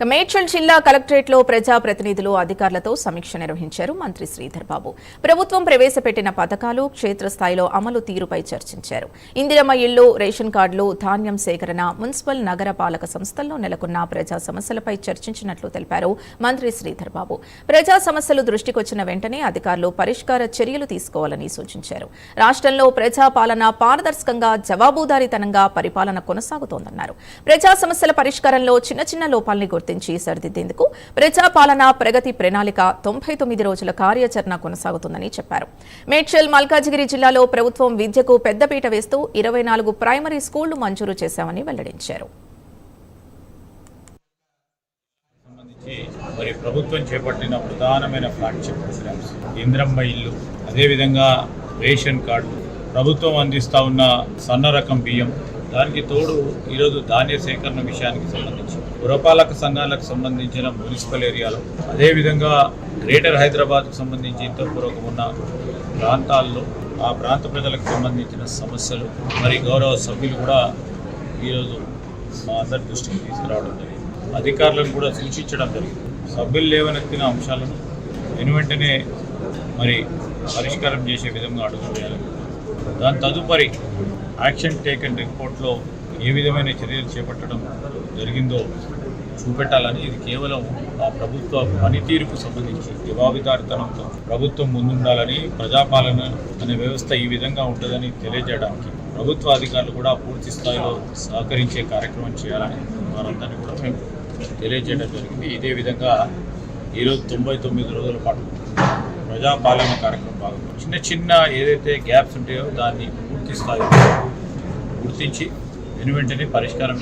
మేడ్చల్ జిల్లా కలెక్టరేట్లో ప్రజాప్రతినిధులు అధికారులతో సమీక్ష నిర్వహించారు మంత్రి శ్రీధర్ బాబు. ప్రభుత్వం ప్రవేశపెట్టిన పథకాలు క్షేత్రస్థాయిలో అమలు తీరుపై చర్చించారు. ఇందిరమ్మ ఇళ్లు, రేషన్ కార్డులు, ధాన్యం సేకరణ, మున్సిపల్ నగర పాలక సంస్థల్లో నెలకొన్న ప్రజా సమస్యలపై చర్చించినట్లు తెలిపారు మంత్రి శ్రీధర్ బాబు. ప్రజా సమస్యలు దృష్టికొచ్చిన వెంటనే అధికారులు పరిష్కార చర్యలు తీసుకోవాలని సూచించారు. రాష్ట్రంలో ప్రజాపాలన పారదర్శకంగా, జవాబుదారీతనంగా పరిపాలన కొనసాగుతోందన్నారు. ప్రజా సమస్యల పరిష్కారంలో చిన్న చిన్న లోపాలని గుర్తించి సరిదిద్దేందుకు ప్రజాపాలన ప్రగతి ప్రణాళిక 99 రోజుల కార్యాచరణ కొనసాగుతుందని చెప్పారు. మేడ్చల్, మల్కాజిగిరి జిల్లాలో ప్రభుత్వం విద్యకు పెద్దపీట వేస్తూ 24 ప్రైమరీ స్కూళ్లు మంజూరు చేశామని వెల్లడించారు. మరి ప్రభుత్వం చేపట్టిన ప్రధానమైన ఫ్లాగ్షిప్ ప్రోగ్రామ్స్ ఇందిరమ్మ ఇల్లు, అదేవిధంగా రేషన్ కార్డు, ప్రభుత్వం అందిస్తా ఉన్న సన్న రకం బియ్యం, దానికి తోడు ఈరోజు ధాన్య సేకరణ విషయానికి సంబంధించి పురపాలక సంఘాలకు సంబంధించిన మున్సిపల్ ఏరియాలో, అదేవిధంగా గ్రేటర్ హైదరాబాద్కు సంబంధించి ఇంతపూర్వకం ఉన్న ప్రాంతాల్లో ఆ ప్రాంత ప్రజలకు సంబంధించిన సమస్యలు మరి గౌరవ సభ్యులు కూడా ఈరోజు మా అందరి దృష్టికి తీసుకురావడం జరిగింది. అధికారులను కూడా సూచించడం జరిగింది. సభ్యులు లేవనెత్తిన అంశాలను వెనువెంటనే మరి పరిష్కారం చేసే విధంగా అడుగులు వేయాలని, దాని తదుపరి యాక్షన్ టేకన్ రిపోర్ట్లో ఏ విధమైన చర్యలు చేపట్టడం జరిగిందో చూపెట్టాలని, ఇది కేవలం ఆ ప్రభుత్వ పనితీరుకు సంబంధించి జవాబుదారితనంతో ప్రభుత్వం ముందుండాలని, ప్రజాపాలన అనే వ్యవస్థ ఈ విధంగా ఉంటుందని తెలియజేయడానికి ప్రభుత్వ అధికారులు కూడా పూర్తి స్థాయిలో సహకరించే కార్యక్రమం చేయాలని వారందరినీ కూడా మేము తెలియజేయడం జరిగింది. ఇదే విధంగా ఈరోజు 99 రోజుల పాటు ప్రజాపాలన కార్యక్రమం భాగంగా చిన్న చిన్న ఏదైతే గ్యాప్స్ ఉంటాయో దాన్ని పూర్తి స్థాయిలో గుర్తించి వెనువెంటనే పరిష్కారం